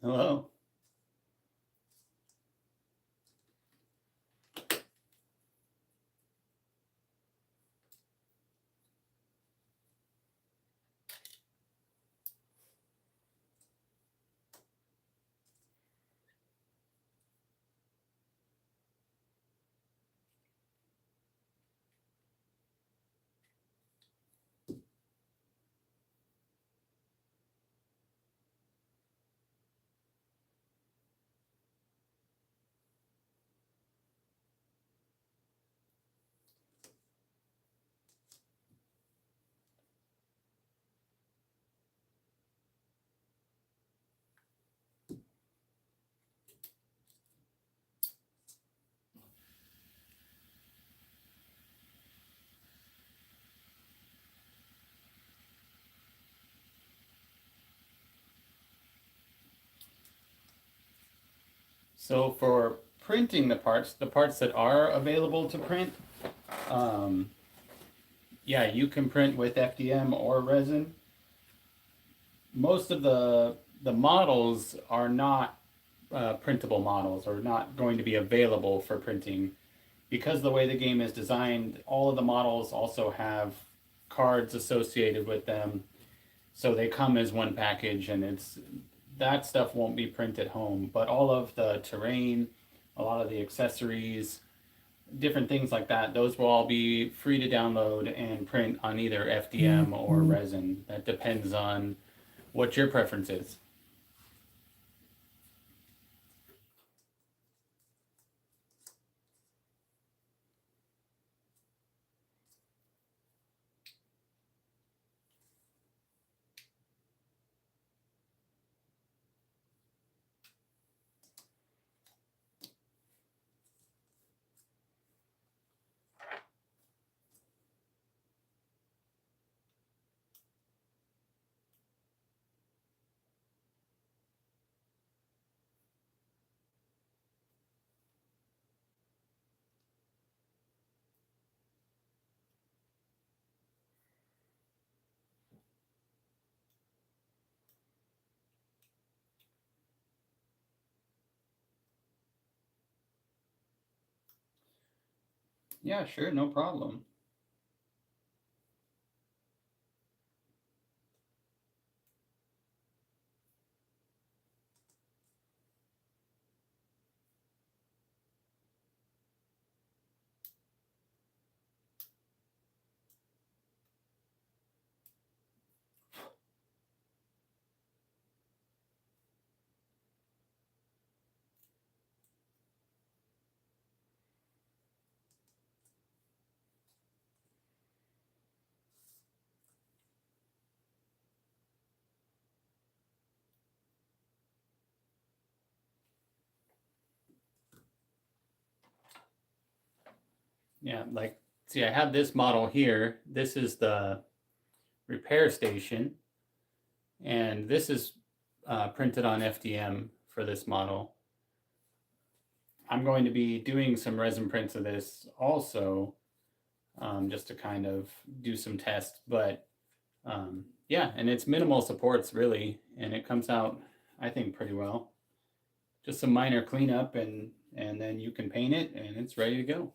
Hello. So for printing the parts that are available to print, um, yeah, you can print with FDM or resin. Most of the models are not printable models, or not going to be available for printing, because the way the game is designed. All of the models also have cards associated with them, so they come as one package, and that stuff won't be printed home. But all of the terrain, a lot of the accessories, different things like that, those will all be free to download and print on either FDM or resin. That depends on what your preference is. Yeah, sure, no problem. Yeah, like, see, I have this model here. This is the repair station, and this is printed on FDM for this model. I'm going to be doing some resin prints of this also, just to kind of do some tests. But yeah, and it's minimal supports really, and it comes out, I think, pretty well. Just some minor cleanup, and then you can paint it, and it's ready to go.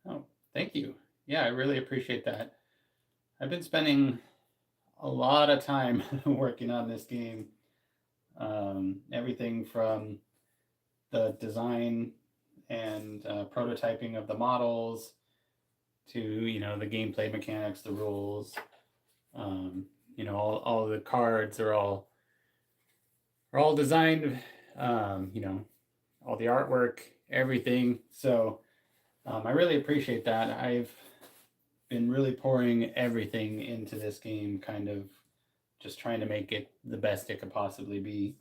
Oh, thank you. Yeah, I really appreciate that. I've been spending a lot of time working on this game. Everything from the design and prototyping of the models to the gameplay mechanics, the rules. Um, all the cards are all designed. All the artwork, everything. So I really appreciate that. I've been really pouring everything into this game, kind of just trying to make it the best it could possibly be.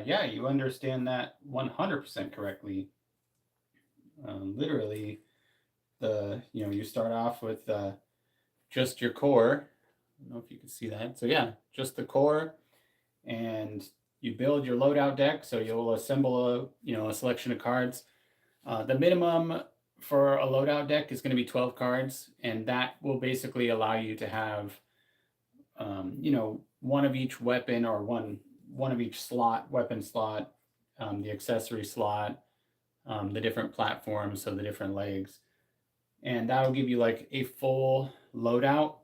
Yeah, you understand that 100% correctly. Literally, you start off with just your core. I don't know if you can see that. So yeah, just the core, and you build your loadout deck. So you'll assemble a selection of cards. The minimum for a loadout deck is going to be 12 cards, and that will basically allow you to have one of each weapon, or one of each weapon slot, the accessory slot, the different platforms, so the different legs, and that'll give you like a full loadout.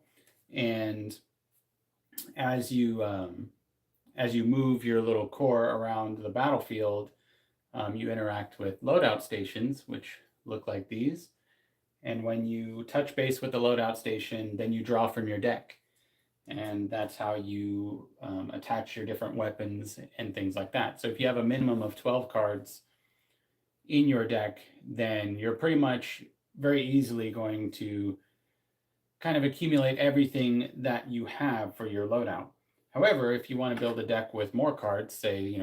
And as you as you move your little core around the battlefield, you interact with loadout stations, which look like these. And when you touch base with the loadout station, then you draw from your deck. and that's how you attach your different weapons and things like that. So if you have a minimum of 12 cards in your deck, then you're pretty much very easily going to kind of accumulate everything that you have for your loadout. However, if you want to build a deck with more cards, say,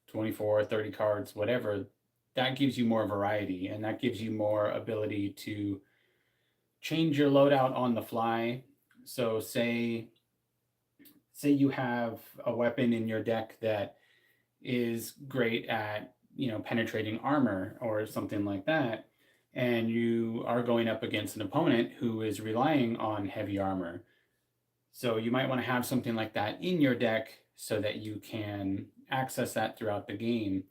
24, 30 cards, whatever, that gives you more variety, and that gives you more ability to change your loadout on the fly. So say you have a weapon in your deck that is great at penetrating armor or something like that, and you are going up against an opponent who is relying on heavy armor. So you might want to have something like that in your deck so that you can access that throughout the game.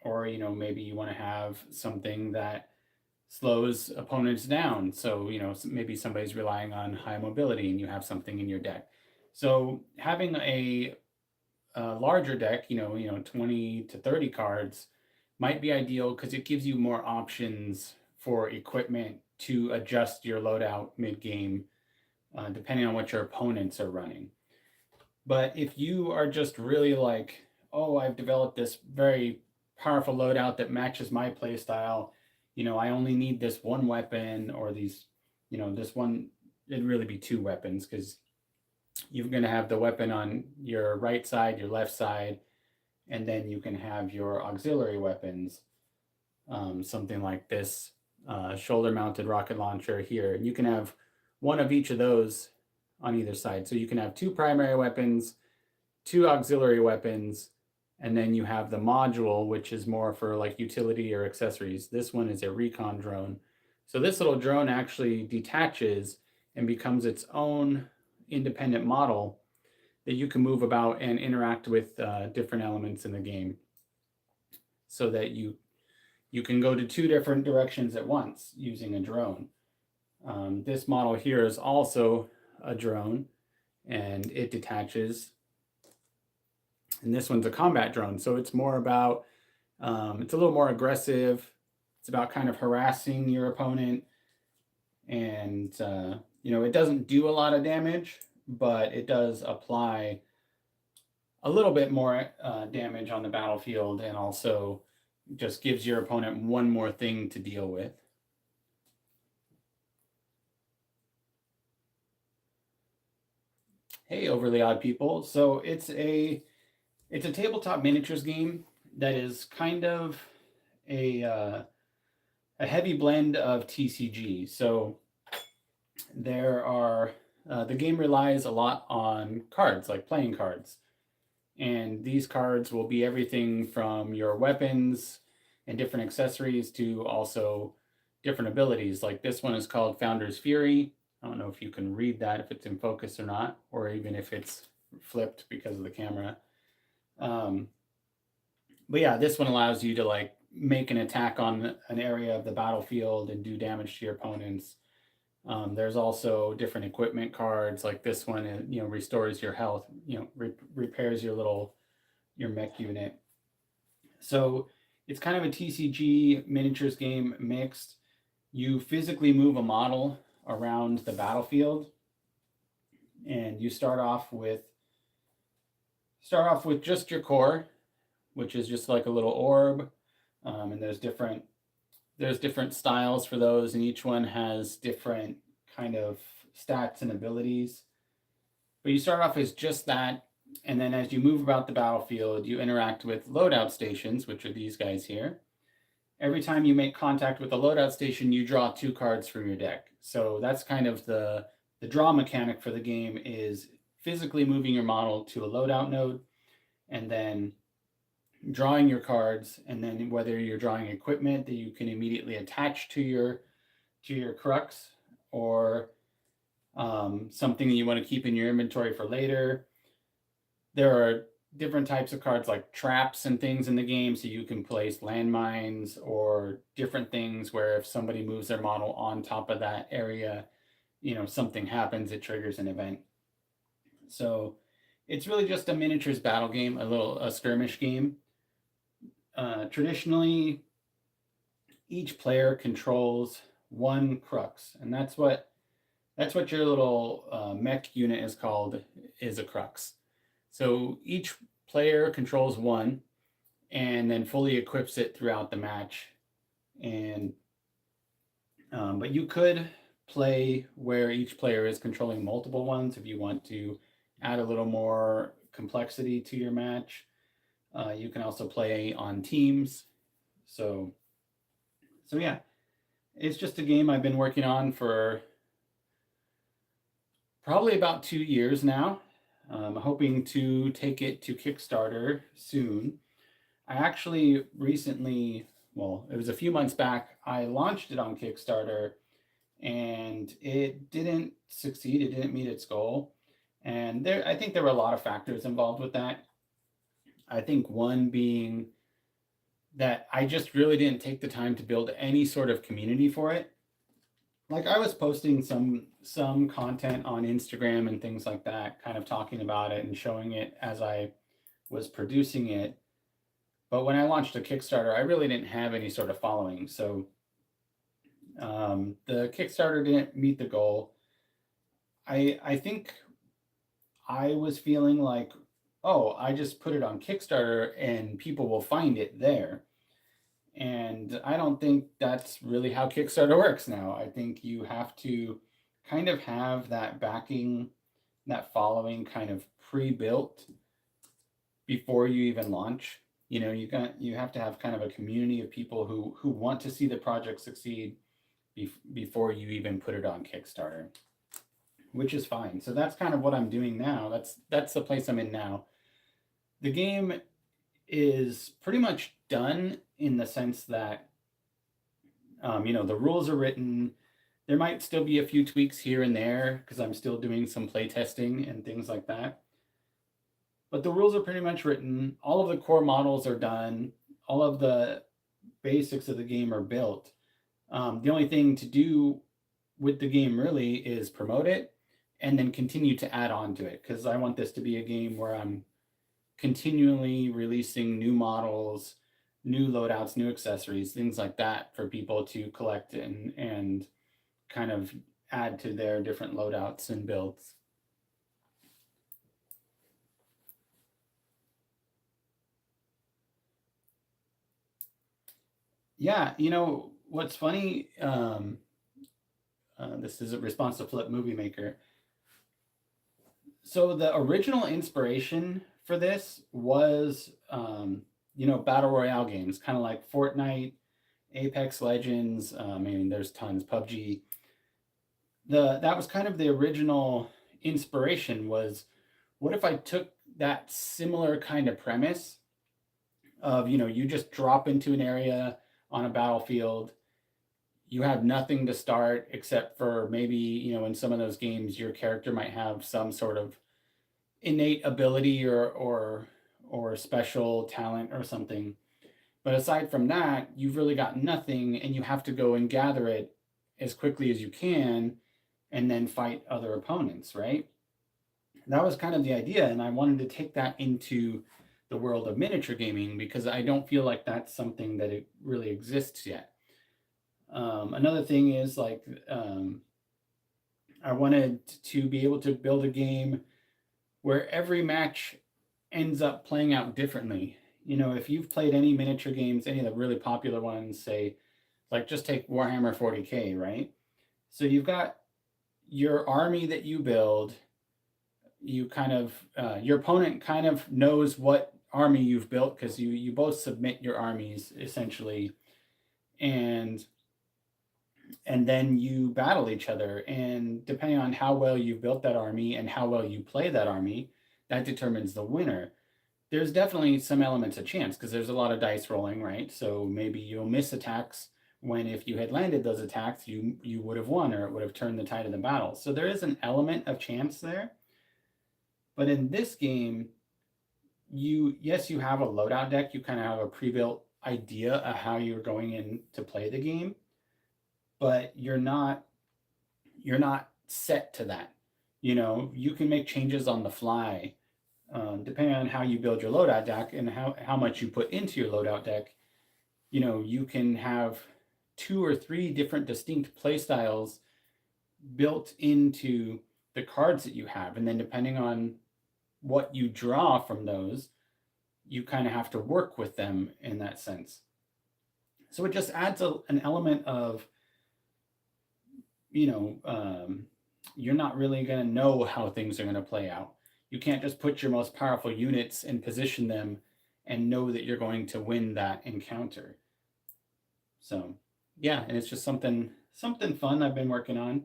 Or maybe you want to have something that slows opponents down. So maybe somebody's relying on high mobility and you have something in your deck. So having a larger deck, 20 to 30 cards might be ideal because it gives you more options for equipment to adjust your loadout mid-game, depending on what your opponents are running. But if you are just really like, oh, I've developed this very powerful loadout that matches my playstyle, I only need this one weapon, or these, this one, it'd really be two weapons, because you're going to have the weapon on your right side, your left side, and then you can have your auxiliary weapons, something like this shoulder-mounted rocket launcher here. And you can have one of each of those on either side. So you can have two primary weapons, two auxiliary weapons, and then you have the module, which is more for like utility or accessories. This one is a recon drone. So this little drone actually detaches and becomes its own independent model that you can move about and interact with different elements in the game, so that you can go to two different directions at once using a drone. This model here is also a drone, and it detaches. And this one's a combat drone, so it's more about, it's a little more aggressive. It's about kind of harassing your opponent, and it doesn't do a lot of damage, but it does apply a little bit more damage on the battlefield, and also just gives your opponent one more thing to deal with. Hey, Overly Odd People. So it's a tabletop miniatures game that is kind of a heavy blend of TCG. So there are the game relies a lot on cards, like playing cards. And these cards will be everything from your weapons and different accessories to also different abilities. Like this one is called Founder's Fury. I don't know if you can read that, if it's in focus or not, or even if it's flipped because of the camera. But yeah, this one allows you to like make an attack on an area of the battlefield and do damage to your opponents. There's also different equipment cards, like this one, restores your health, repairs your mech unit. So it's kind of a TCG miniatures game mixed. You physically move a model around the battlefield, and you start off with just your core, which is just like a little orb, and there's different styles for those, and each one has different kind of stats and abilities. But you start off as just that, and then as you move about the battlefield, you interact with loadout stations, which are these guys here. Every time you make contact with a loadout station, you draw two cards from your deck. So that's kind of the draw mechanic for the game, is physically moving your model to a loadout node, and then drawing your cards, and then whether you're drawing equipment that you can immediately attach to your crux, or something that you want to keep in your inventory for later. There are different types of cards like traps and things in the game, so you can place landmines or different things where if somebody moves their model on top of that area, something happens, it triggers an event. So it's really just a miniatures battle game, a skirmish game. Traditionally, each player controls one crux, and that's what That's what your little mech unit is called, is a crux. So each player controls one and then fully equips it throughout the match. And but you could play where each player is controlling multiple ones if you want to add a little more complexity to your match. You can also play on teams. So, so yeah, it's just a game I've been working on for probably about 2 years now. I'm hoping to take it to Kickstarter soon. I actually recently, well, it was a few months back, I launched it on Kickstarter and it didn't succeed. It didn't meet its goal. And I think there were a lot of factors involved with that. I think one being that I just really didn't take the time to build any sort of community for it. Like I was posting some content on Instagram and things like that, kind of talking about it and showing it as I was producing it. But when I launched a Kickstarter, I really didn't have any sort of following. So the Kickstarter didn't meet the goal. I think I was feeling like, oh, I just put it on Kickstarter and people will find it there. And I don't think that's really how Kickstarter works now. I think you have to kind of have that backing, that following kind of pre-built before you even launch. You know, you have to have kind of a community of people who want to see the project succeed before you even put it on Kickstarter, which is fine. So that's kind of what I'm doing now. That's the place I'm in now. The game is pretty much done in the sense that the rules are written. There might still be a few tweaks here and there because I'm still doing some play testing and things like that. But the rules are pretty much written. All of the core models are done. All of the basics of the game are built. The only thing to do with the game really is promote it and then continue to add on to it, because I want this to be a game where I'm continually releasing new models, new loadouts, new accessories, things like that for people to collect and kind of add to their different loadouts and builds. Yeah, what's funny, this is a response to Flip Movie Maker. So the original inspiration for this was, battle royale games, kind of like Fortnite, Apex Legends. I mean, there's tons. PUBG. That was kind of the original inspiration. Was what if I took that similar kind of premise of you just drop into an area on a battlefield. You have nothing to start except for maybe, in some of those games, your character might have some sort of innate ability or special talent or something. But aside from that, you've really got nothing and you have to go and gather it as quickly as you can and then fight other opponents, right? That was kind of the idea, and I wanted to take that into the world of miniature gaming because I don't feel like that's something that it really exists yet. Another thing is I wanted to be able to build a game where every match ends up playing out differently. If you've played any miniature games, any of the really popular ones, say, like just take Warhammer 40K, right? So you've got your army that you build. You kind of, your opponent kind of knows what army you've built because you both submit your armies essentially, and then you battle each other. And depending on how well you've built that army and how well you play that army, that determines the winner. There's definitely some elements of chance because there's a lot of dice rolling, right? So maybe you'll miss attacks when if you had landed those attacks, you would have won, or it would have turned the tide of the battle. So there is an element of chance there. But in this game, you have a loadout deck. You kind of have a pre-built idea of how you're going in to play the game, but you're not set to that. You can make changes on the fly, depending on how you build your loadout deck and how much you put into your loadout deck. You can have 2 or 3 different distinct play styles built into the cards that you have. And then depending on what you draw from those, you kind of have to work with them in that sense. So it just adds an element of, you're not really going to know how things are going to play out. You can't just put your most powerful units and position them and know that you're going to win that encounter. So yeah, and it's just something fun I've been working on.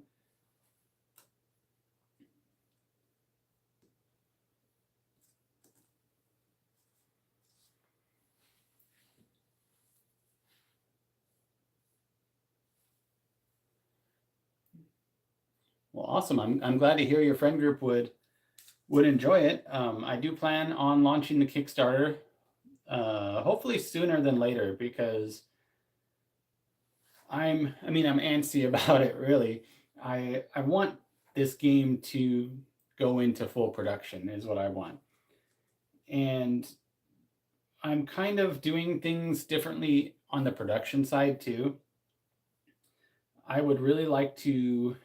Well, awesome. I'm glad to hear your friend group would enjoy it. I do plan on launching the Kickstarter, hopefully sooner than later, because I'm antsy about it, really. I want this game to go into full production is what I want. And I'm kind of doing things differently on the production side too. I would really like to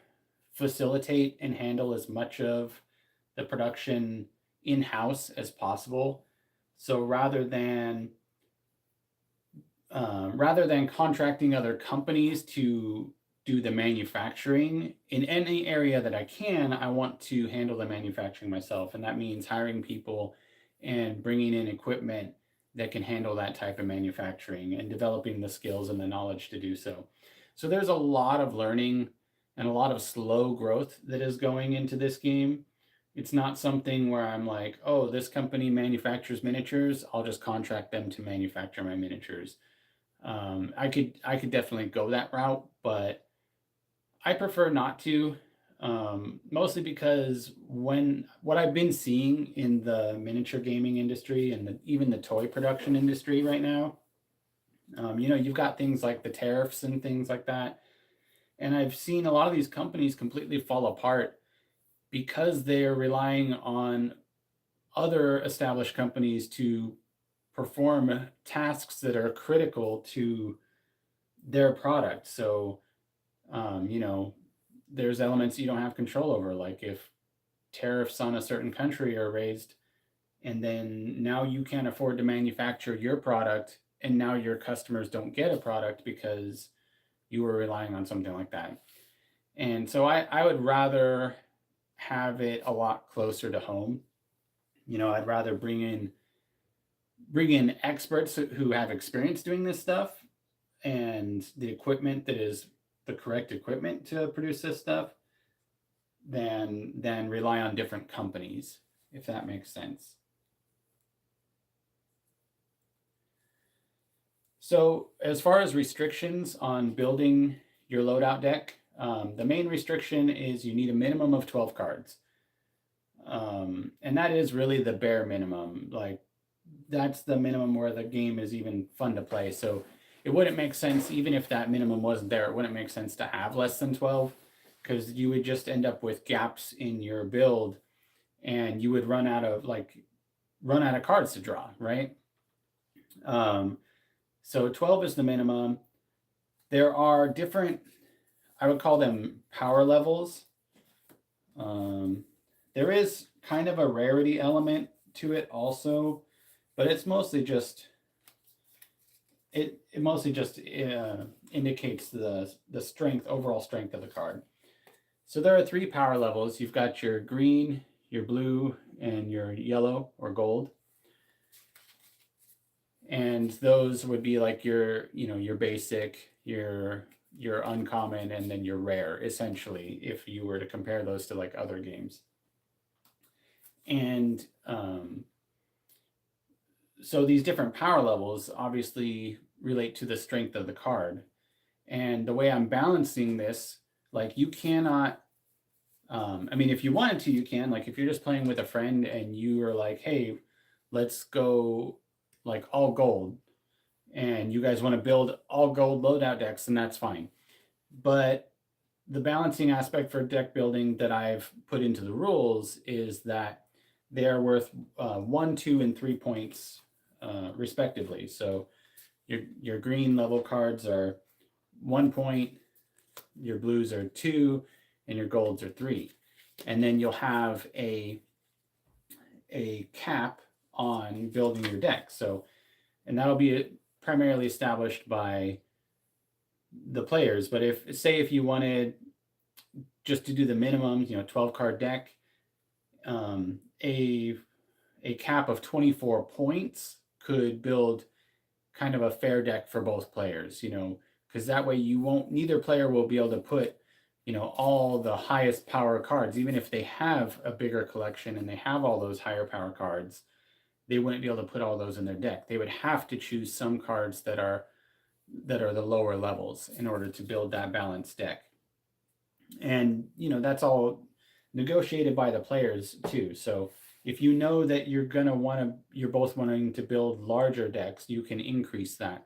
facilitate and handle as much of the production in-house as possible. So rather than contracting other companies to do the manufacturing in any area that I can, I want to handle the manufacturing myself. And that means hiring people and bringing in equipment that can handle that type of manufacturing and developing the skills and the knowledge to do so. So there's a lot of learning and a lot of slow growth that is going into this game. It's not something where I'm like, oh, this company manufactures miniatures, I'll just contract them to manufacture my miniatures. I could definitely go that route, but I prefer not to. Mostly because what I've been seeing in the miniature gaming industry and even the toy production industry right now, you've got things like the tariffs and things like that. And I've seen a lot of these companies completely fall apart because they're relying on other established companies to perform tasks that are critical to their product. So, there's elements you don't have control over, like if tariffs on a certain country are raised, and then now you can't afford to manufacture your product, and now your customers don't get a product because you were relying on something like that. And so I would rather have it a lot closer to home. I'd rather bring in experts who have experience doing this stuff and the equipment that is the correct equipment to produce this stuff than rely on different companies, if that makes sense. So as far as restrictions on building your loadout deck, the main restriction is you need a minimum of 12 cards. And that is really the bare minimum. Like, that's the minimum where the game is even fun to play. So it wouldn't make sense, even if that minimum wasn't there, it wouldn't make sense to have less than 12, because you would just end up with gaps in your build and you would run out of cards to draw, right? So 12 is the minimum. There are different, I would call them power levels. There is kind of a rarity element to it also, but it's mostly just indicates the strength, overall strength of the card. So there are 3 power levels. You've got your green, your blue, and your yellow or gold. And those would be like your basic, your uncommon, and then your rare, essentially, if you were to compare those to like other games. And so these different power levels obviously relate to the strength of the card. And the way I'm balancing this, like, you cannot, if you wanted to, you can. Like, if you're just playing with a friend and you are like, hey, let's go like all gold, and you guys want to build all gold loadout decks, then that's fine. But the balancing aspect for deck building that I've put into the rules is that they are worth 1, 2, and 3 points respectively. So your green level cards are 1 point, your blues are 2, and your golds are 3. And then you'll have a cap on building your deck. So, and that'll be primarily established by the players. But if you wanted just to do the minimum, 12 card deck, a cap of 24 points could build kind of a fair deck for both players, because that way neither player will be able to put, all the highest power cards. Even if they have a bigger collection and they have all those higher power cards, they wouldn't be able to put all those in their deck. They would have to choose some cards that are the lower levels in order to build that balanced deck. And, that's all negotiated by the players too. So if you know that you're both wanting to build larger decks, you can increase that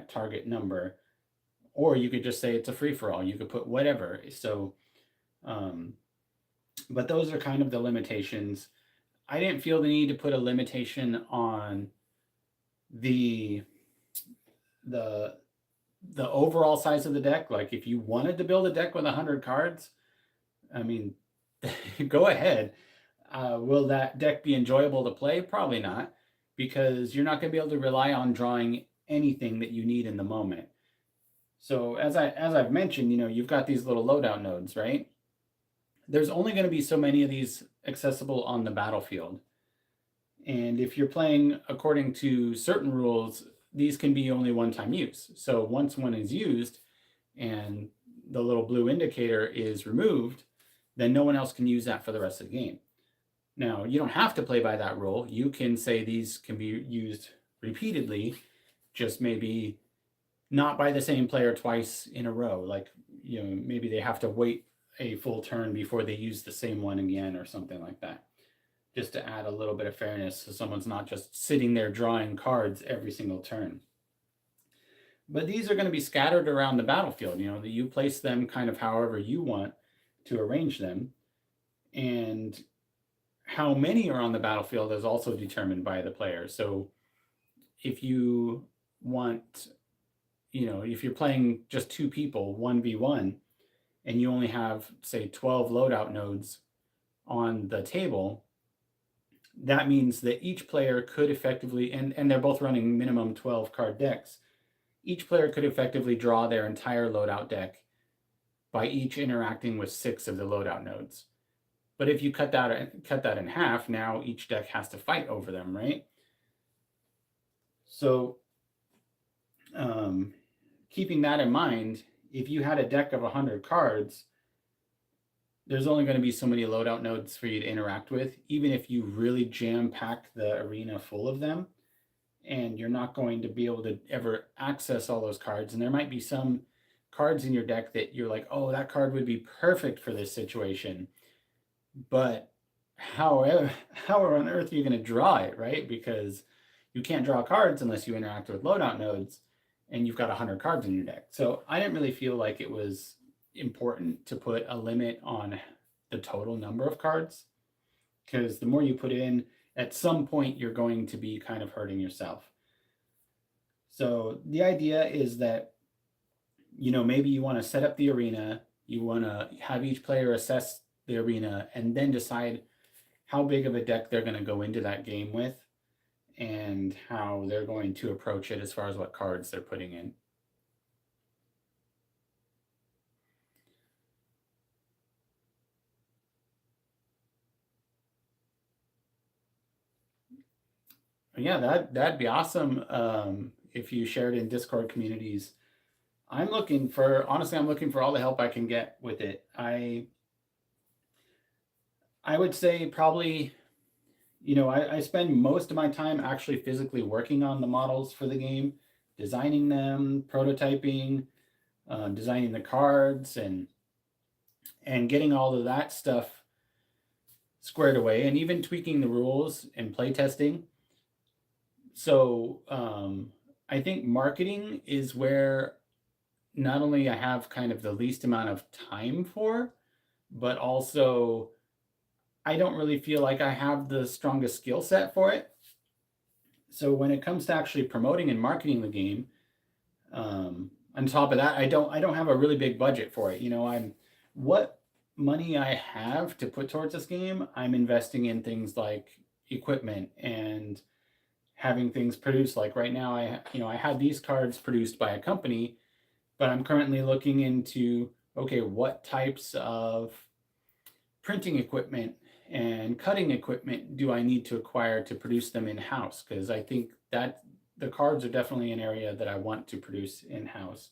target number, or you could just say it's a free-for-all. You could put whatever. So, but those are kind of the limitations. I didn't feel the need to put a limitation on the overall size of the deck. Like if you wanted to build a deck with 100 cards, I mean, go ahead. Will that deck be enjoyable to play? Probably not, because you're not going to be able to rely on drawing anything that you need in the moment. So as I've mentioned, you've got these little loadout nodes, right? There's only going to be so many of these accessible on the battlefield. And if you're playing according to certain rules, these can be only one-time use. So once one is used and the little blue indicator is removed, then no one else can use that for the rest of the game. Now, you don't have to play by that rule. You can say these can be used repeatedly, just maybe not by the same player twice in a row. Like, maybe they have to wait a full turn before they use the same one again or something like that, just to add a little bit of fairness so someone's not just sitting there drawing cards every single turn. But these are going to be scattered around the battlefield. That you place them kind of however you want to arrange them. And how many are on the battlefield is also determined by the player. So if you want, if you're playing just 2 people, 1v1, and you only have, say, 12 loadout nodes on the table, that means that each player could effectively, and they're both running minimum 12 card decks, each player could effectively draw their entire loadout deck by each interacting with 6 of the loadout nodes. But if you cut that in half, now each deck has to fight over them, right? So keeping that in mind, if you had a deck of 100 cards, there's only going to be so many loadout nodes for you to interact with, even if you really jam-pack the arena full of them, and you're not going to be able to ever access all those cards. And there might be some cards in your deck that you're like, oh, that card would be perfect for this situation. But how on earth are you going to draw it, right? Because you can't draw cards unless you interact with loadout nodes, and you've got 100 cards in your deck. So I didn't really feel like it was important to put a limit on the total number of cards, because the more you put in, at some point you're going to be kind of hurting yourself. So the idea is that, maybe you want to set up the arena, you want to have each player assess the arena, and then decide how big of a deck they're going to go into that game with, and how they're going to approach it as far as what cards they're putting in. Yeah, that'd be awesome if you shared in Discord communities. I'm looking for all the help I can get with it. I would say probably, I spend most of my time actually physically working on the models for the game, designing them, prototyping, designing the cards, and getting all of that stuff squared away, and even tweaking the rules and playtesting. So I think marketing is where not only I have kind of the least amount of time for, but also I don't really feel like I have the strongest skill set for it. So when it comes to actually promoting and marketing the game, on top of that, I don't have a really big budget for it. What money I have to put towards this game, I'm investing in things like equipment and having things produced. Like right now, I had these cards produced by a company, but I'm currently looking into, okay, what types of printing equipment and cutting equipment do I need to acquire to produce them in house? Because I think that the cards are definitely an area that I want to produce in house.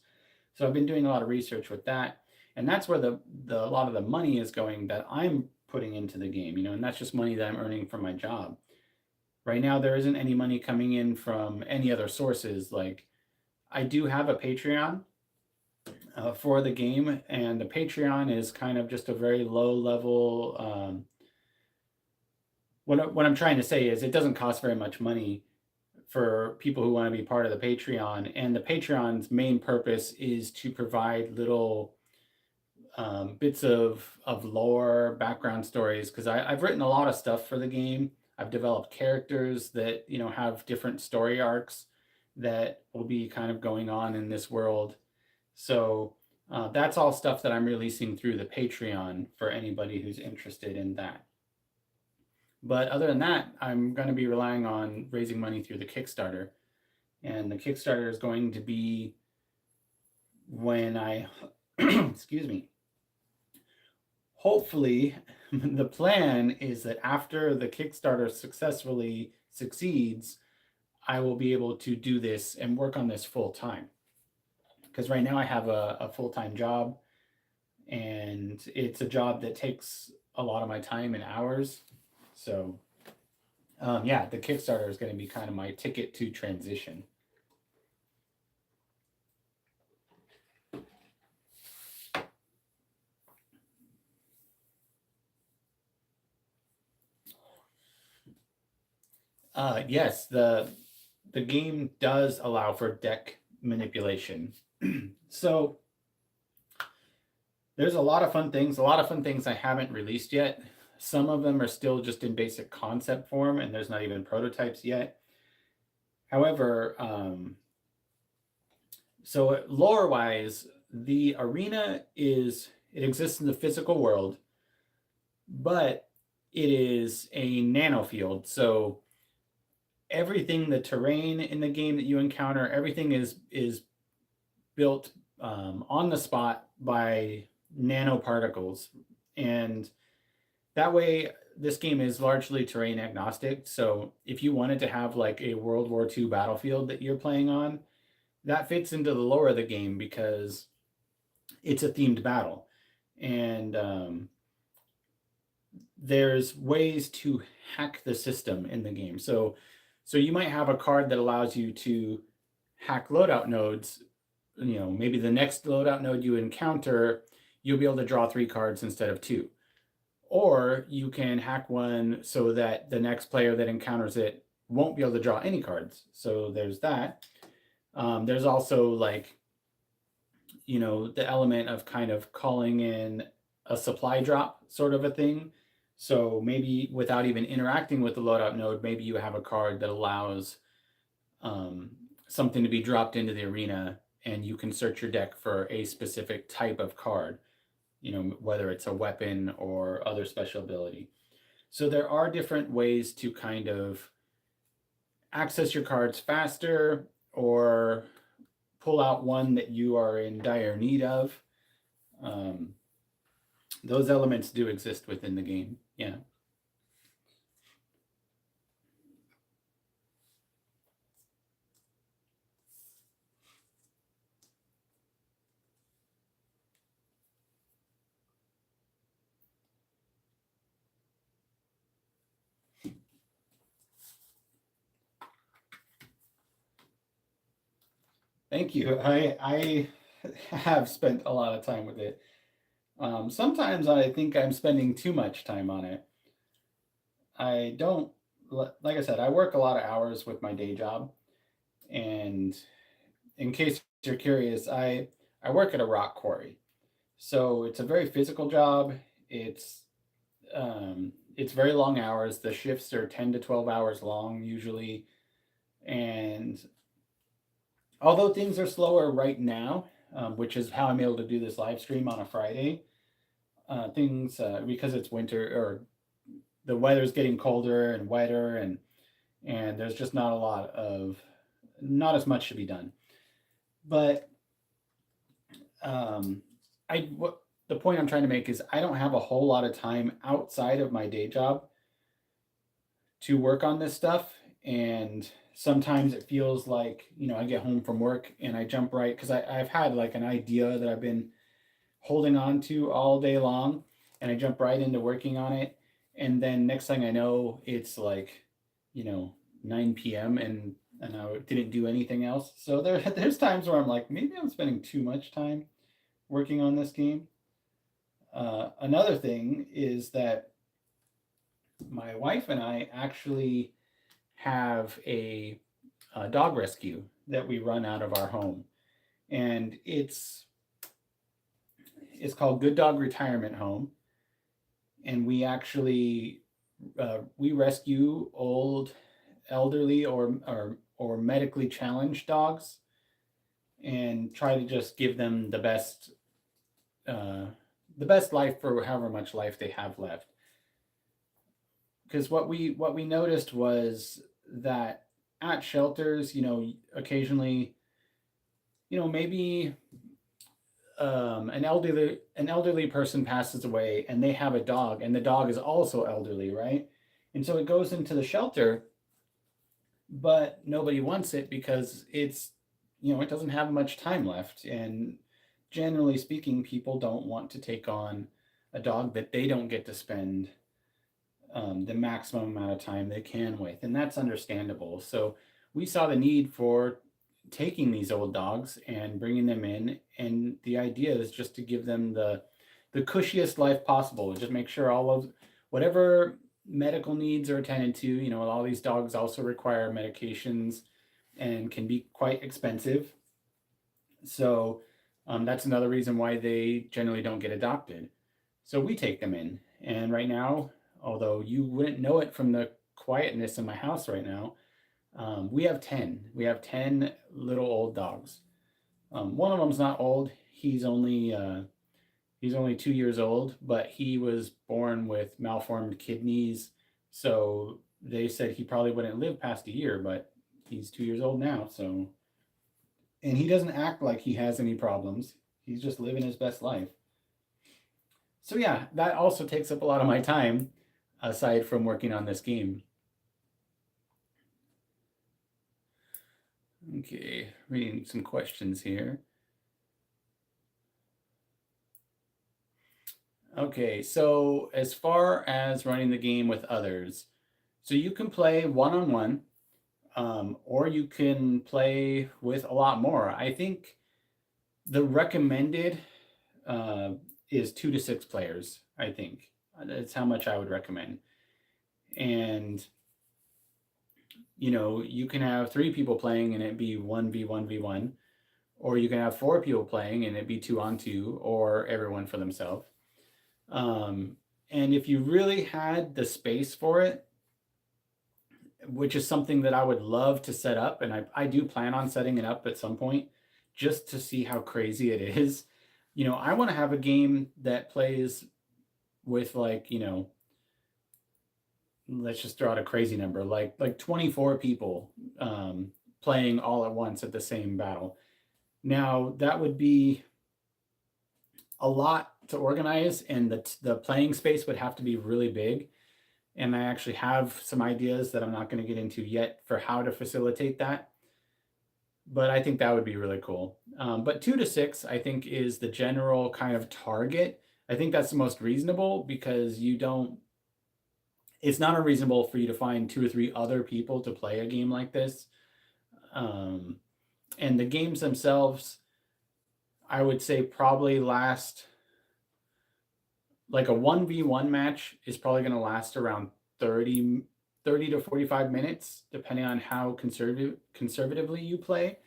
So I've been doing a lot of research with that, and that's where the a lot of the money is going that I'm putting into the game. And that's just money that I'm earning from my job. Right now, there isn't any money coming in from any other sources. Like, I do have a Patreon for the game, and the Patreon is kind of just a very low level. What I'm trying to say is, it doesn't cost very much money for people who want to be part of the Patreon, and the Patreon's main purpose is to provide little bits of lore, background stories, because I've written a lot of stuff for the game. I've developed characters that have different story arcs that will be kind of going on in this world. So that's all stuff that I'm releasing through the Patreon for anybody who's interested in that. But other than that, I'm going to be relying on raising money through the Kickstarter. And the Kickstarter is going to be when I, excuse me, hopefully, the plan is that after the Kickstarter successfully succeeds, I will be able to do this and work on this full time. Because right now I have a full-time job, and it's a job that takes a lot of my time and hours. So, yeah, the Kickstarter is going to be kind of my ticket to transition. Yes, the game does allow for deck manipulation. So there's a lot of fun things I haven't released yet. Some of them are still just in basic concept form, and there's not even prototypes yet. However, so lore-wise, the arena it exists in the physical world, but it is a nanofield. So everything, the terrain in the game that you encounter, everything is built on the spot by nanoparticles, and that way this game is largely terrain agnostic. So if you wanted to have like a World War II battlefield that you're playing on, that fits into the lore of the game because it's a themed battle, and there's ways to hack the system in the game. So you might have a card that allows you to hack loadout nodes. Maybe the next loadout node you encounter, you'll be able to draw 3 cards instead of 2. Or you can hack one so that the next player that encounters it won't be able to draw any cards. So there's that. There's also the element of kind of calling in a supply drop sort of a thing. So maybe without even interacting with the loadout node, maybe you have a card that allows something to be dropped into the arena, and you can search your deck for a specific type of card, whether it's a weapon or other special ability. So there are different ways to kind of access your cards faster or pull out one that you are in dire need of. Those elements do exist within the game. Yeah. Thank you. I have spent a lot of time with it. Sometimes I think I'm spending too much time on it. I don't, like I said, I work a lot of hours with my day job. And in case you're curious, I work at a rock quarry. So it's a very physical job. It's very long hours. The shifts are 10 to 12 hours long usually. And although things are slower right now, which is how I'm able to do this live stream on a Friday, things because it's winter or the weather's getting colder and wetter, and there's just not as much to be done. But um, I what the point I'm trying to make is I don't have a whole lot of time outside of my day job to work on this stuff, and sometimes it feels like I get home from work and I jump right because I've had like an idea that I've been holding on to all day long, and I jump right into working on it, and then next thing I know it's like 9 p.m. and I didn't do anything else. So there's times where I'm like, maybe I'm spending too much time working on this game. Another thing is that my wife and I actually have a dog rescue that we run out of our home, and it's called Good Dog Retirement Home, and we actually we rescue old, elderly, or medically challenged dogs, and try to just give them uh, the best life for however much life they have left. Because what we noticed was that at shelters, occasionally, maybe an elderly person passes away and they have a dog, and the dog is also elderly, right? And so it goes into the shelter, but nobody wants it because it doesn't have much time left, and generally speaking, people don't want to take on a dog that they don't get to spend the maximum amount of time they can with, and that's understandable. So we saw the need for taking these old dogs and bringing them in, and the idea is just to give them the cushiest life possible. Just make sure all of whatever medical needs are attended to. All these dogs also require medications and can be quite expensive. So that's another reason why they generally don't get adopted. So we take them in, and right now, although you wouldn't know it from the quietness in my house right now, we have 10. We have 10 little old dogs. One of them's not old. He's only 2 years old, but he was born with malformed kidneys. So they said he probably wouldn't live past a year, but he's 2 years old now. So, and he doesn't act like he has any problems. He's just living his best life. So yeah, that also takes up a lot of my time aside from working on this game. Okay, reading some questions here. Okay, so as far as running the game with others, so you can play one on one, or you can play with a lot more. I think the recommended uh, is 2 to 6 players. I think that's how much I would recommend. And you can have 3 people playing and it be 1v1v1, or you can have 4 people playing and it be 2-on-2, or everyone for themselves. And if you really had the space for it, which is something that I would love to set up, and I do plan on setting it up at some point just to see how crazy it is. I want to have a game that plays with let's just throw out a crazy number, like 24 people playing all at once at the same battle. Now that would be a lot to organize, and the playing space would have to be really big. And I actually have some ideas that I'm not going to get into yet for how to facilitate that. But I think that would be really cool. But 2 to 6, I think, is the general kind of target. I think that's the most reasonable because it's not unreasonable for you to find 2 or 3 other people to play a game like this. And the games themselves, I would say, probably last, like a 1v1 match is probably going to last around 30 to 45 minutes, depending on how conservatively you play.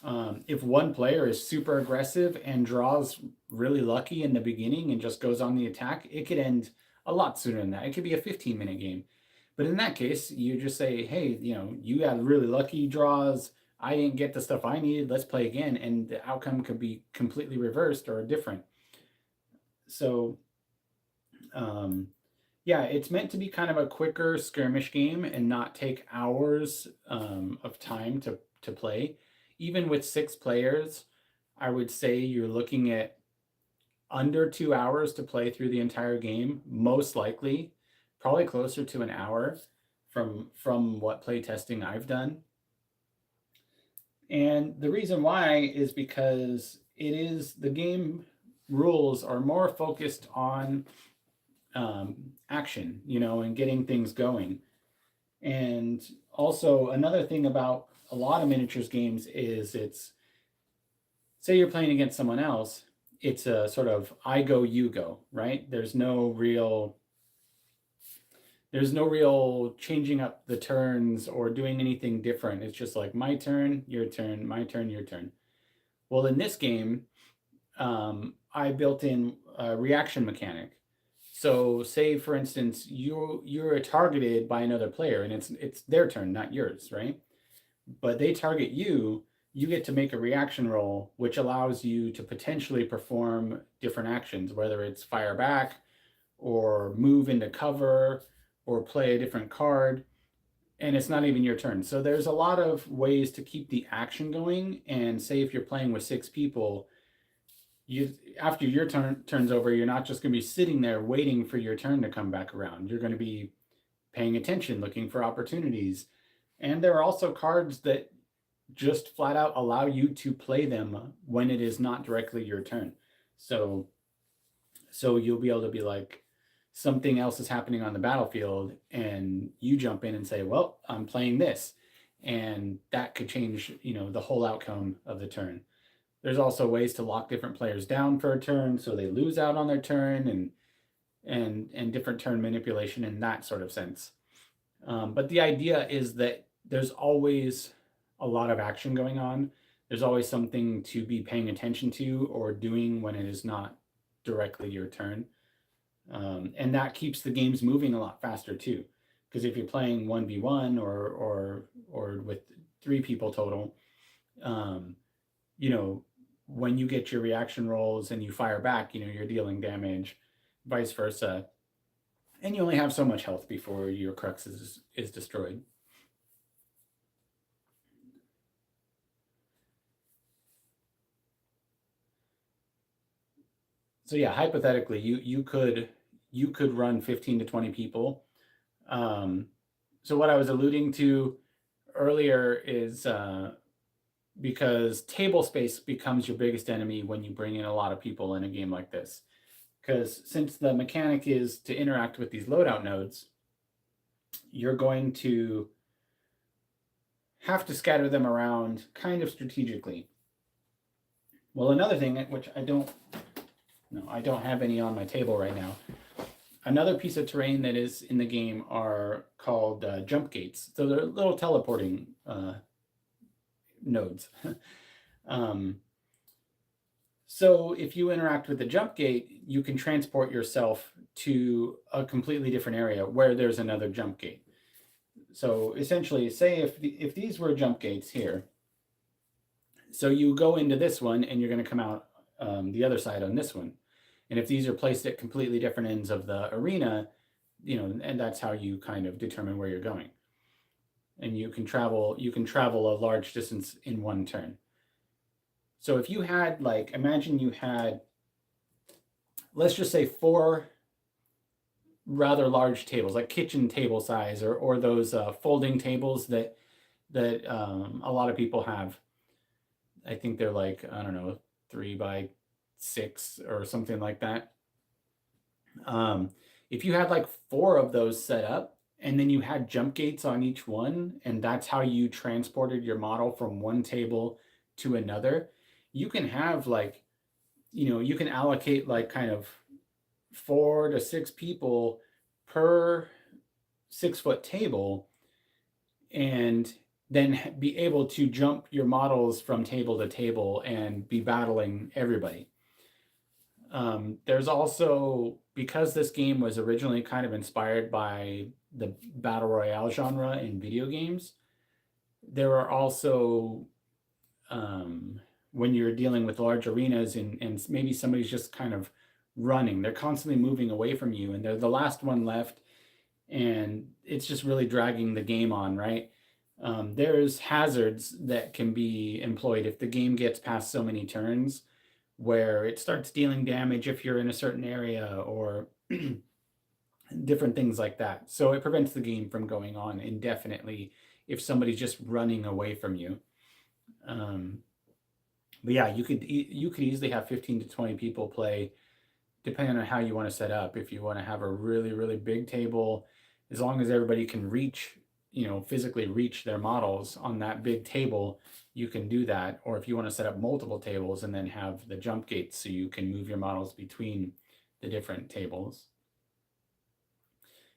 If one player is super aggressive and draws really lucky in the beginning and just goes on the attack, it could end a lot sooner than that. It could be a 15-minute game. But in that case, you just say, hey, you had really lucky draws. I didn't get the stuff I needed. Let's play again. And the outcome could be completely reversed or different. So Um, yeah, it's meant to be kind of a quicker skirmish game and not take hours of time to play. Even with 6 players, I would say you're looking at under 2 hours to play through the entire game, most likely, probably closer to an hour from what play testing I've done. And the reason why is because the game rules are more focused on action, and getting things going. And also another thing about a lot of miniatures games is say you're playing against someone else, it's a sort of I go, you go, right? There's no real changing up the turns or doing anything different. It's just like my turn, your turn, my turn, your turn. Well, in this game, I built in a reaction mechanic. So, say for instance, you're targeted by another player, and it's their turn, not yours, right? But they target you. You get to make a reaction roll, which allows you to potentially perform different actions, whether it's fire back, or move into cover, or play a different card, and it's not even your turn. So there's a lot of ways to keep the action going. And say if you're playing with 6 people, after your turns over, you're not just going to be sitting there waiting for your turn to come back around. You're going to be paying attention, looking for opportunities. And there are also cards that just flat out allow you to play them when it is not directly your turn. So you'll be able to be like, something else is happening on the battlefield, and you jump in and say, well, I'm playing this. And that could change, the whole outcome of the turn. There's also ways to lock different players down for a turn so they lose out on their turn, and different turn manipulation in that sort of sense. But the idea is that there's always a lot of action going on. There's always something to be paying attention to or doing when it is not directly your turn. And that keeps the games moving a lot faster too. Because if you're playing 1v1 or with 3 people total, um, when you get your reaction rolls and you fire back, you're dealing damage, vice versa. And you only have so much health before your crux is destroyed. So yeah, hypothetically, you could run 15 to 20 people. So what I was alluding to earlier is because table space becomes your biggest enemy when you bring in a lot of people in a game like this. Because since the mechanic is to interact with these loadout nodes, you're going to have to scatter them around kind of strategically. Well, another thing, which I don't have any on my table right now. Another piece of terrain that is in the game are called jump gates. So they're little teleporting nodes. So if you interact with the jump gate, you can transport yourself to a completely different area where there's another jump gate. So essentially, say if these were jump gates here, so you go into this one and you're going to come out the other side on this one. And if these are placed at completely different ends of the arena, and that's how you kind of determine where you're going. And you can travel a large distance in one turn. So if you had, imagine you had, let's just say 4 rather large tables, like kitchen table size, or those folding tables that a lot of people have. I think they're like, I don't know, 3x6 or something like that. If you had like 4 of those set up, and then you had jump gates on each one, and that's how you transported your model from one table to another, you can have you can allocate kind of 4 to 6 people per 6-foot table, and then be able to jump your models from table to table and be battling everybody. There's also, because this game was originally kind of inspired by the battle royale genre in video games, there are also, when you're dealing with large arenas and maybe somebody's just kind of running. They're constantly moving away from you, and they're the last one left, and it's just really dragging the game on, right? There's hazards that can be employed if the game gets past so many turns where it starts dealing damage if you're in a certain area or different things like that. So it prevents the game from going on indefinitely if somebody's just running away from you. But yeah, you could easily have 15 to 20 people play, depending on how you want to set up. If you want to have a really big table, as long as everybody can reach, physically reach their models on that big table, you can do that. Or if you want to set up multiple tables and then have the jump gates so you can move your models between the different tables.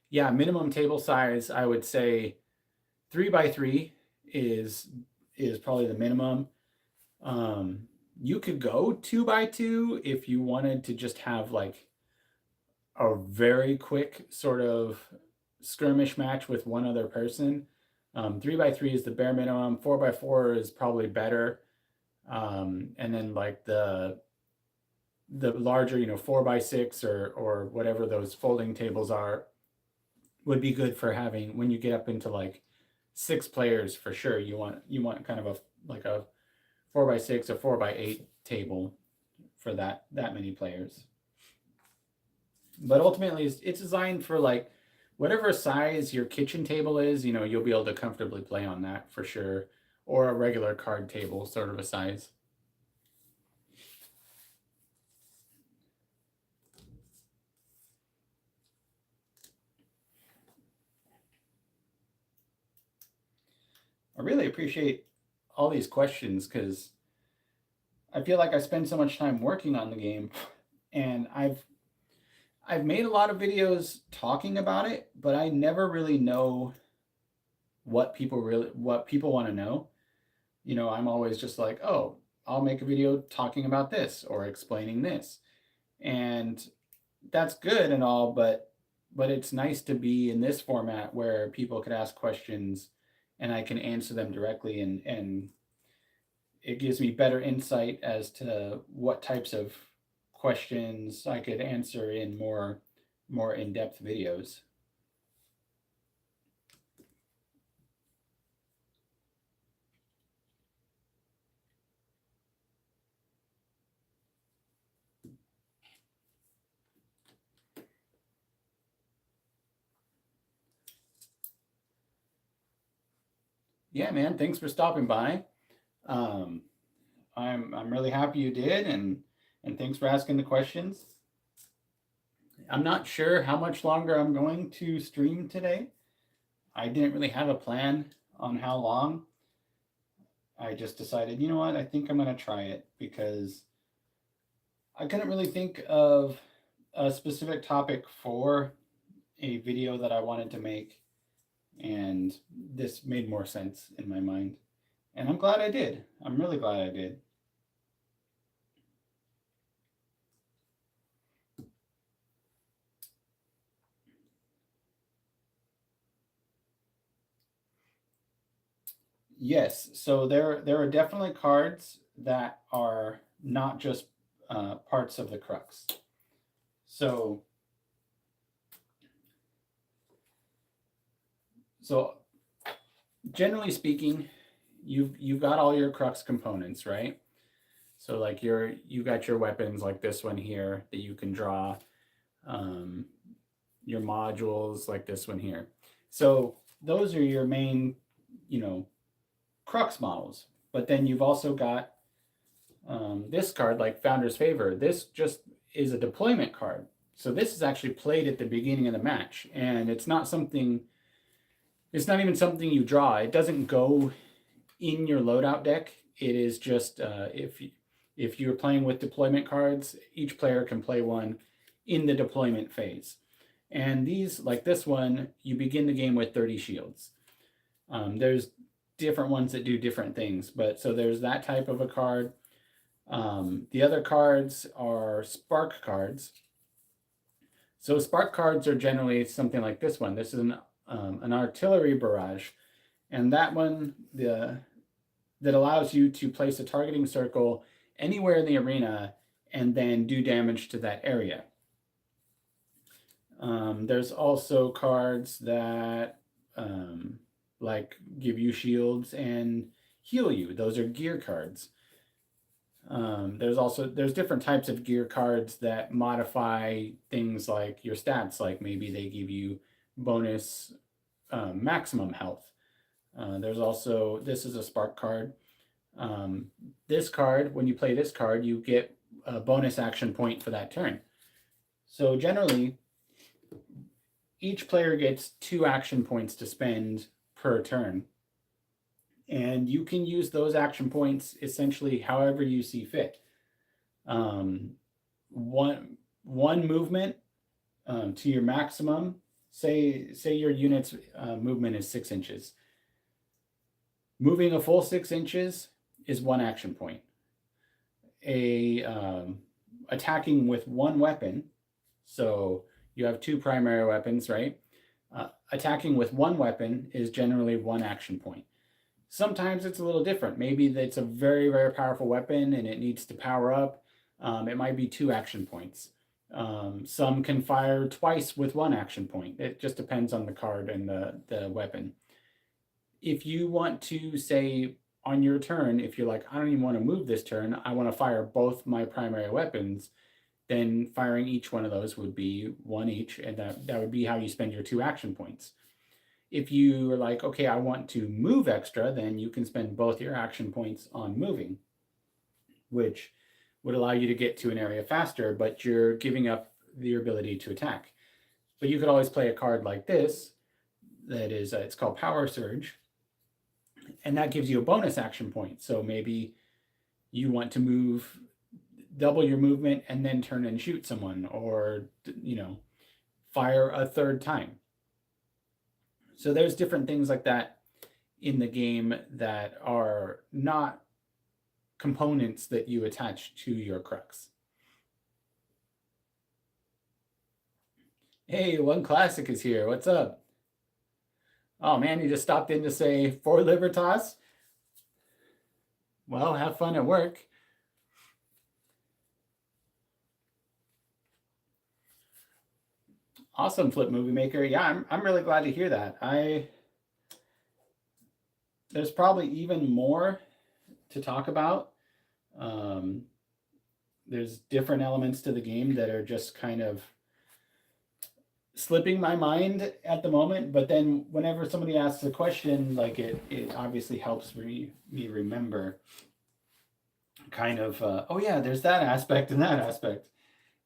Yeah, minimum table size, I would say 3x3 is probably the minimum. You could go 2x2 if you wanted to just have like a very quick sort of skirmish match with one other person. 3x3 is the bare minimum. 4x4 is probably better. And then like the larger, 4x6 or whatever those folding tables are, would be good for having when you get up into like 6 players for sure. You want kind of a 4x6 or 4x8 table for that many players. But ultimately, it's designed for like whatever size your kitchen table is. You'll be able to comfortably play on that for sure, or a regular card table sort of a size. I really appreciate all these questions because I feel like I spend so much time working on the game, and I've made a lot of videos talking about it, but I never really know what people want to know. I'm always just like, oh, I'll make a video talking about this or explaining this, and that's good and all, but it's nice to be in this format where people could ask questions and I can answer them directly, and it gives me better insight as to what types of questions I could answer in more in-depth videos. Yeah, man, thanks for stopping by. Um, I'm really happy you did, and thanks for asking the questions. I'm not sure how much longer I'm going to stream today. I didn't really have a plan on how long. I just decided, you know what, I think I'm going to try it because I couldn't really think of a specific topic for a video that I wanted to make, and this made more sense in my mind. And I'm glad I did. I'm really glad I did. Yes, so there are definitely cards that are not just parts of the crux. So generally speaking, you've got all your crux components, right? So like you got your weapons like this one here that you can draw, your modules like this one here. So those are your main, crux models. But then you've also got this card like Founder's Favor. This just is a deployment card. So this is actually played at the beginning of the match, and it's not even something you draw. It doesn't go in your loadout deck. It is just if you're playing with deployment cards, each player can play one in the deployment phase. And these, like this one, you begin the game with 30 shields. There's different ones that do different things, but so there's that type of a card. The other cards are spark cards. So spark cards are generally something like this one. This is an artillery barrage, and that one that allows you to place a targeting circle anywhere in the arena and then do damage to that area. There's also cards that like give you shields and heal you. Those are gear cards. There's different types of gear cards that modify things like your stats. Like maybe they give you bonus maximum health. There's also, this is a spark card. This card, when you play this card, you get a bonus action point for that turn. So generally, each player gets 2 action points to spend per turn. And you can use those action points essentially however you see fit. One movement to your maximum. Say your unit's movement is 6 inches. Moving a full 6 inches is 1 action point. Attacking with 1 weapon, so you have 2 primary weapons, right? Attacking with 1 weapon is generally 1 action point. Sometimes it's a little different. Maybe it's a very, very powerful weapon and it needs to power up. It might be 2 action points. Some can fire twice with 1 action point. It just depends on the card and the weapon. If you want to say on your turn, if you're like, I don't even want to move this turn, I want to fire both my primary weapons, then firing each one of those would be 1 each, and that would be how you spend your 2 action points. If you are like, okay, I want to move extra, then you can spend both your action points on moving, which would allow you to get to an area faster, but you're giving up your ability to attack. But you could always play a card like this, that is, it's called Power Surge, and that gives you a bonus action point. So maybe you want to move, double your movement, and then turn and shoot someone, or, fire a 3rd time. So there's different things like that in the game that are not components that you attach to your crux. Hey, One Classic is here. What's up? Oh man, you just stopped in to say for Libertas? Well, have fun at work. Awesome, Flip Movie Maker. Yeah, I'm really glad to hear that. There's probably even more to talk about. There's different elements to the game that are just kind of slipping my mind at the moment, but then whenever somebody asks a question, like it obviously helps me remember kind of, oh yeah, there's that aspect and that aspect.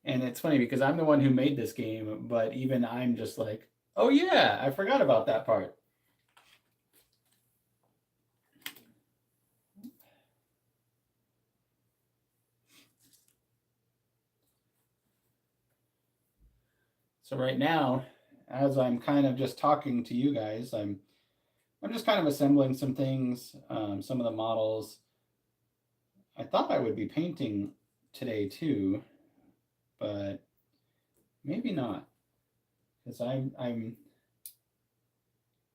And it's funny because I'm the one who made this game, but even I'm just like, oh yeah, I forgot about that part. So right now, as I'm kind of just talking to you guys, I'm just kind of assembling some things, some of the models. I thought I would be painting today too, but maybe not, because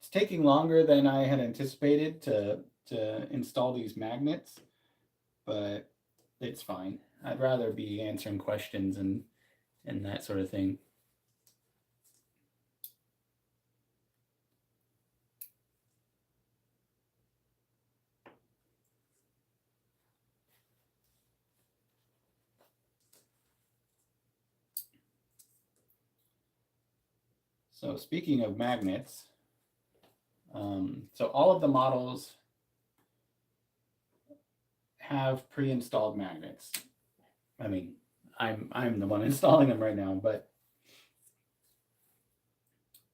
it's taking longer than I had anticipated to install these magnets, but it's fine. I'd rather be answering questions and that sort of thing. So speaking of magnets, so all of the models have pre-installed magnets. I mean, I'm the one installing them right now, but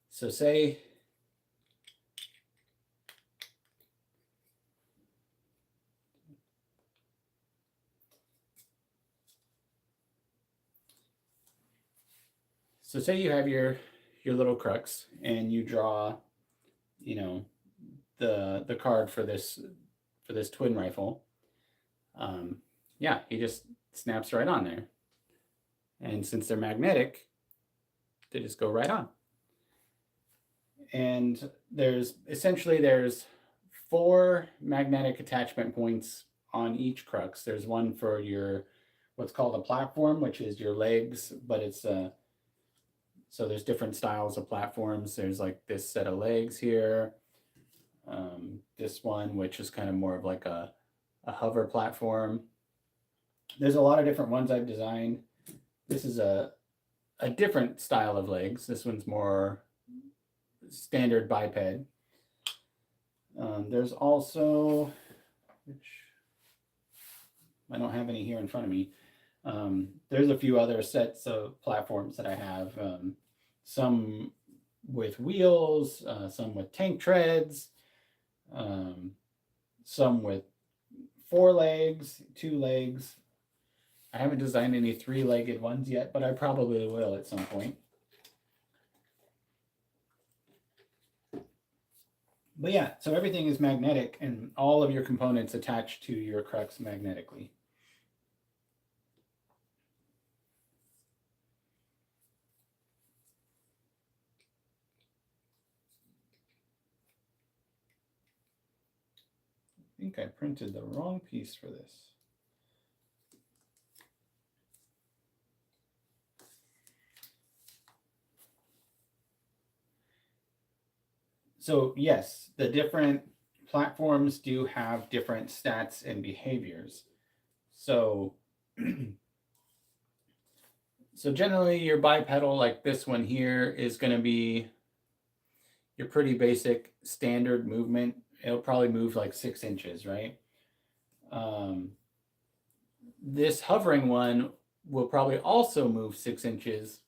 so say you have your little crux and you draw, the card for this twin rifle. Yeah, he just snaps right on there. And since they're magnetic, they just go right on. And there's 4 magnetic attachment points on each crux. There's one for what's called a platform, which is your legs, but it's so there's different styles of platforms. There's like this set of legs here, this one, which is kind of more of like a hover platform. There's a lot of different ones I've designed. This is a different style of legs. This one's more standard biped. There's also, which I don't have any here in front of me. There's a few other sets of platforms that I have. Some with wheels, some with tank treads, some with 4 legs, 2 legs. I haven't designed any 3-legged ones yet, but I probably will at some point. But yeah, so everything is magnetic and all of your components attach to your crux magnetically. I think I printed the wrong piece for this. So yes, the different platforms do have different stats and behaviors. So, so generally your bipedal, like this one here, is going to be your pretty basic standard movement. It'll probably move like 6 inches, right? This hovering one will probably also move 6 inches,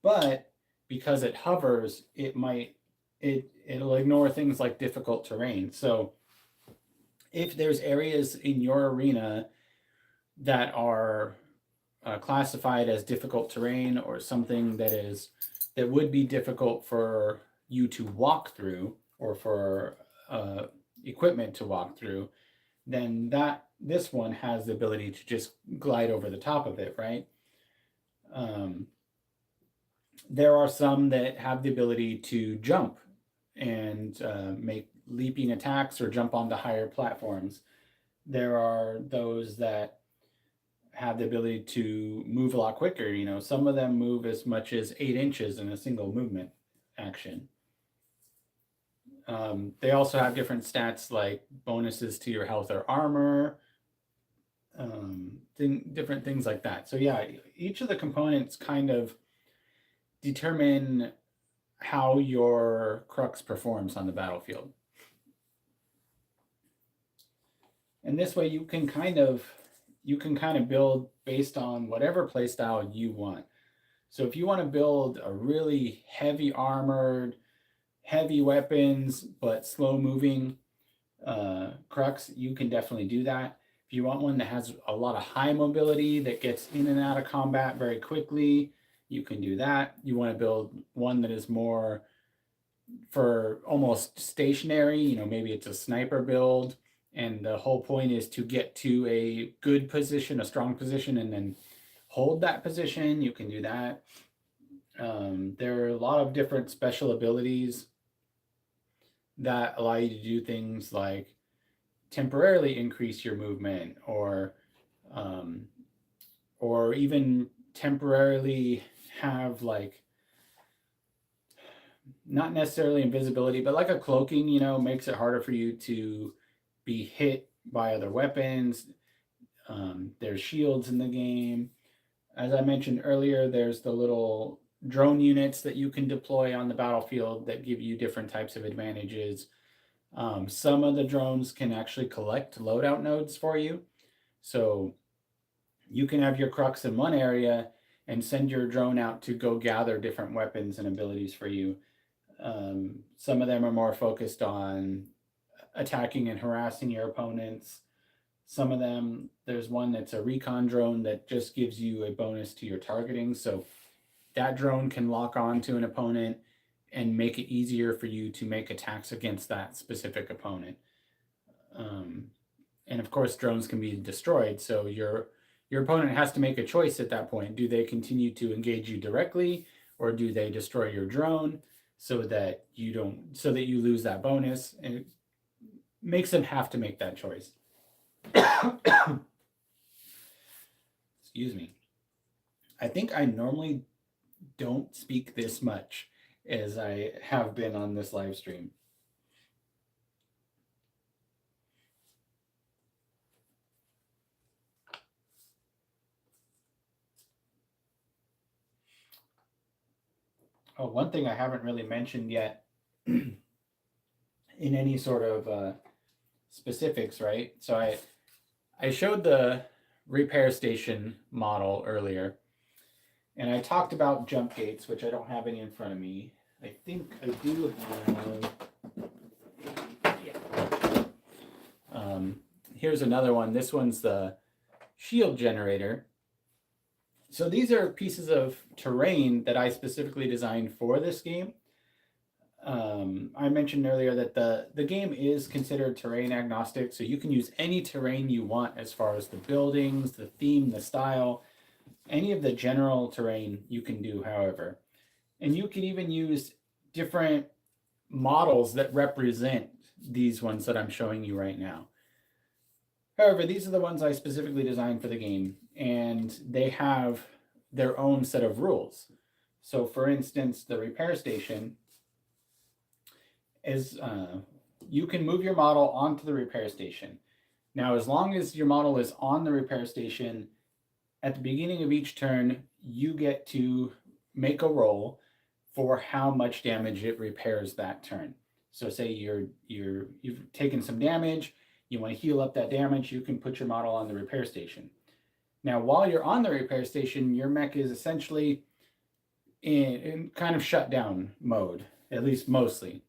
but because it hovers, it'll ignore things like difficult terrain. So if there's areas in your arena that are classified as difficult terrain or something that would be difficult for you to walk through or for equipment to walk through, then this one has the ability to just glide over the top of it, right? There are some that have the ability to jump and make leaping attacks or jump onto higher platforms. There are those that have the ability to move a lot quicker. You know, some of them move as much as 8 inches in a single movement action. They also have different stats like bonuses to your health or armor, different things like that. So yeah, each of the components kind of determine how your crux performs on the battlefield. And this way you can kind of build based on whatever playstyle you want. So if you want to build a really heavy armored, heavy weapons, but slow moving crux, you can definitely do that. If you want one that has a lot of high mobility, that gets in and out of combat very quickly, you can do that. You want to build one that is more for almost stationary, you know, maybe it's a sniper build, and the whole point is to get to a good position, a strong position, and then hold that position. You can do that. There are a lot of different special abilities that allow you to do things like temporarily increase your movement, or even temporarily have like not necessarily invisibility, but like a cloaking, you know, makes it harder for you to be hit by other weapons. There's shields in the game. As I mentioned earlier, there's the little drone units that you can deploy on the battlefield that give you different types of advantages. Some of the drones can actually collect loadout nodes for you. So you can have your crux in one area and send your drone out to go gather different weapons and abilities for you. Some of them are more focused on attacking and harassing your opponents. Some of them, there's one that's a recon drone that just gives you a bonus to your targeting. So that drone can lock on to an opponent and make it easier for you to make attacks against that specific opponent. And of course, drones can be destroyed. So your opponent has to make a choice at that point. Do they continue to engage you directly, or do they destroy your drone so that you lose that bonus? And it makes them have to make that choice. Excuse me. I think I normally don't speak this much as I have been on this live stream. Oh, one thing I haven't really mentioned yet in any sort of specifics, right? So I showed the repair station model earlier, and I talked about jump gates, which I don't have any in front of me. I think I do have. Yeah. Here's another one. This one's the shield generator. So these are pieces of terrain that I specifically designed for this game. I mentioned earlier that the game is considered terrain agnostic, so you can use any terrain you want as far as the buildings, the theme, the style, any of the general terrain you can do, however. And you can even use different models that represent these ones that I'm showing you right now. However, these are the ones I specifically designed for the game, and they have their own set of rules. So for instance, the repair station is you can move your model onto the repair station. Now, as long as your model is on the repair station, at the beginning of each turn, you get to make a roll for how much damage it repairs that turn. So say you've taken some damage, you want to heal up that damage, you can put your model on the repair station. Now, while you're on the repair station, your mech is essentially in kind of shutdown mode, at least mostly.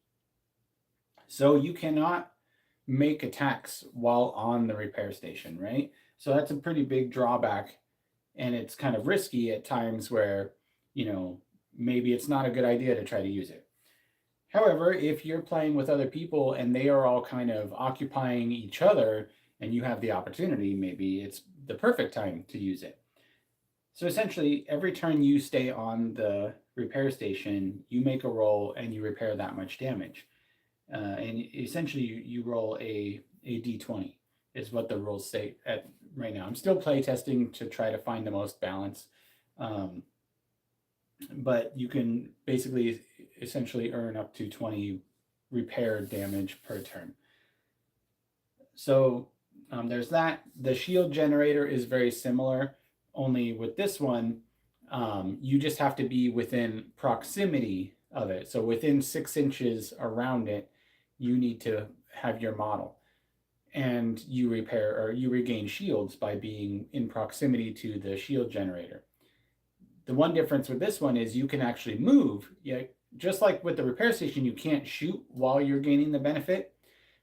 So you cannot make attacks while on the repair station, right? So that's a pretty big drawback, and it's kind of risky at times where, maybe it's not a good idea to try to use it. However, if you're playing with other people and they are all kind of occupying each other and you have the opportunity, maybe it's the perfect time to use it. So essentially, every turn you stay on the repair station, you make a roll and you repair that much damage. And essentially, you roll a d20 is what the rules state at right now. I'm still play testing to try to find the most balance. But you can basically essentially earn up to 20 repair damage per turn. So there's that. The shield generator is very similar, only with this one, you just have to be within proximity of it. So within 6 inches around it, you need to have your model. And you repair or you regain shields by being in proximity to the shield generator. The one difference with this one is you can actually move. Yeah, just like with the repair station, you can't shoot while you're gaining the benefit,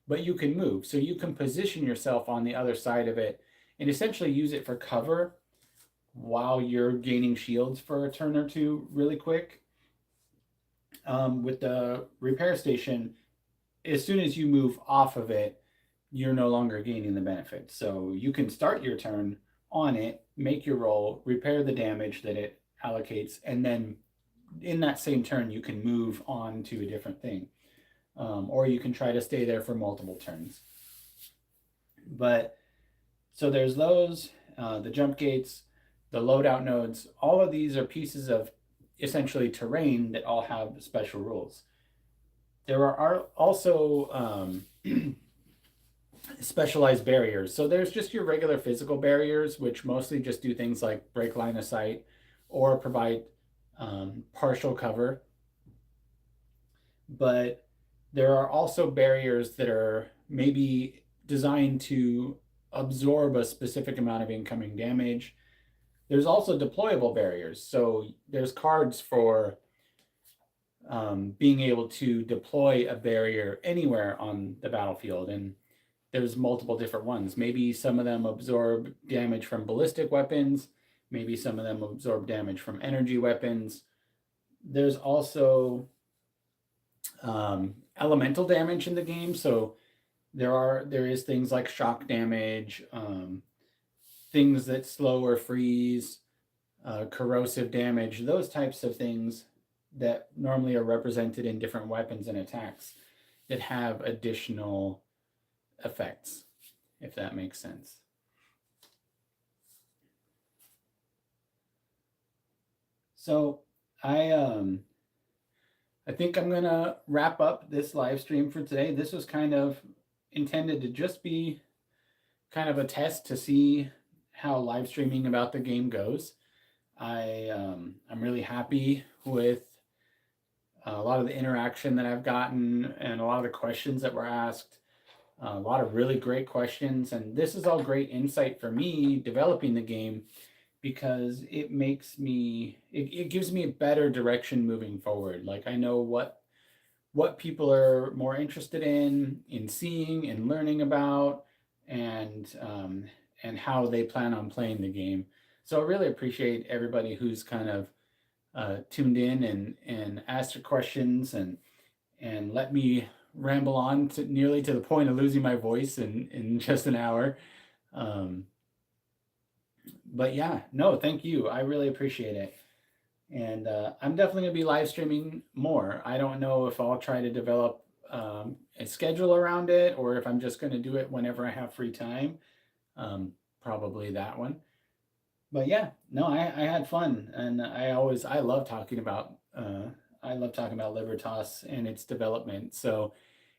but you can move. So you can position yourself on the other side of it and essentially use it for cover while you're gaining shields for a turn or two really quick. With the repair station, as soon as you move off of it, you're no longer gaining the benefit. So you can start your turn on it, make your roll, repair the damage that it allocates, and then in that same turn you can move on to a different thing, or you can try to stay there for multiple turns. But so there's those, the jump gates, the loadout nodes. All of these are pieces of essentially terrain that all have special rules. There are also specialized barriers. So there's just your regular physical barriers, which mostly just do things like break line of sight or provide partial cover. But there are also barriers that are maybe designed to absorb a specific amount of incoming damage. There's also deployable barriers. So there's cards for being able to deploy a barrier anywhere on the battlefield. And there's multiple different ones. Maybe some of them absorb damage from ballistic weapons. Maybe some of them absorb damage from energy weapons. There's also elemental damage in the game. So there is things like shock damage, things that slow or freeze, corrosive damage, those types of things that normally are represented in different weapons and attacks that have additional effects, if that makes sense. So I think I'm gonna wrap up this live stream for today. This was kind of intended to just be kind of a test to see how live streaming about the game goes. I'm really happy with a lot of the interaction that I've gotten and a lot of the questions that were asked. A lot of really great questions, and this is all great insight for me developing the game because it gives me a better direction moving forward. Like I know what people are more interested in seeing and learning about, and how they plan on playing the game. So I really appreciate everybody who's kind of tuned in and asked their questions and let me ramble on to nearly to the point of losing my voice in just an hour. Um, but yeah, no, thank you. I really appreciate it. And I'm definitely going to be live streaming more. I don't know if I'll try to develop a schedule around it or if I'm just going to do it whenever I have free time. Probably that one. But yeah, no, I had fun, and I love talking about Libertas and its development. So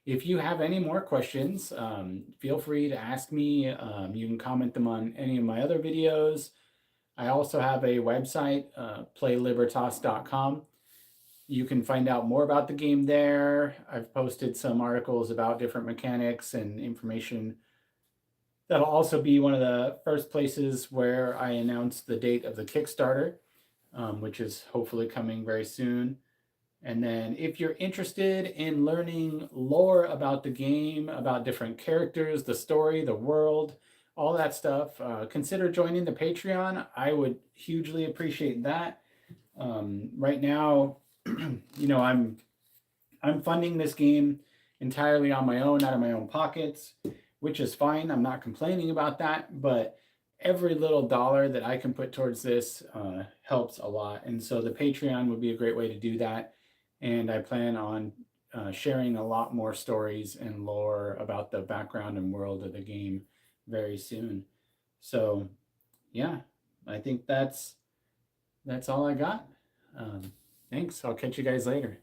if you have any more questions, feel free to ask me. You can comment them on any of my other videos. I also have a website, playlibertas.com. You can find out more about the game there. I've posted some articles about different mechanics and information. That'll also be one of the first places where I announce the date of the Kickstarter, which is hopefully coming very soon. And then if you're interested in learning lore about the game, about different characters, the story, the world, all that stuff, consider joining the Patreon. I would hugely appreciate that. Right now, I'm funding this game entirely on my own, out of my own pockets, which is fine. I'm not complaining about that, but every little dollar that I can put towards this helps a lot. And so the Patreon would be a great way to do that. And I plan on sharing a lot more stories and lore about the background and world of the game very soon. So yeah, I think that's all I got. Thanks. I'll catch you guys later.